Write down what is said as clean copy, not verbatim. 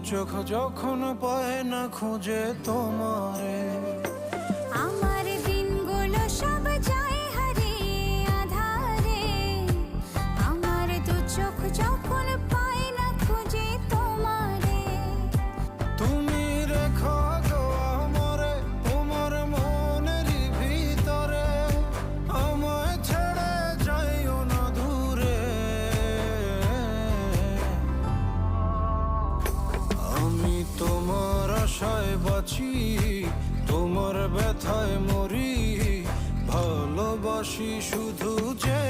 চোখ যখন পায় না খুঁজে তোমারে, আমার দিনগুলো সব যায় হারিয়ে আধারে, আমার দু চোখ যখন পায় না খুঁজে তোমারে। তুমি রেখো গো আমারে তোমার মনেরই ভিতরে, আমায় ছেড়ে যাইও না দূরে। আমি তোমার আশায় বাঁচি, তোমার ব্যথায় মরি, ভালোবাসি শুধু যে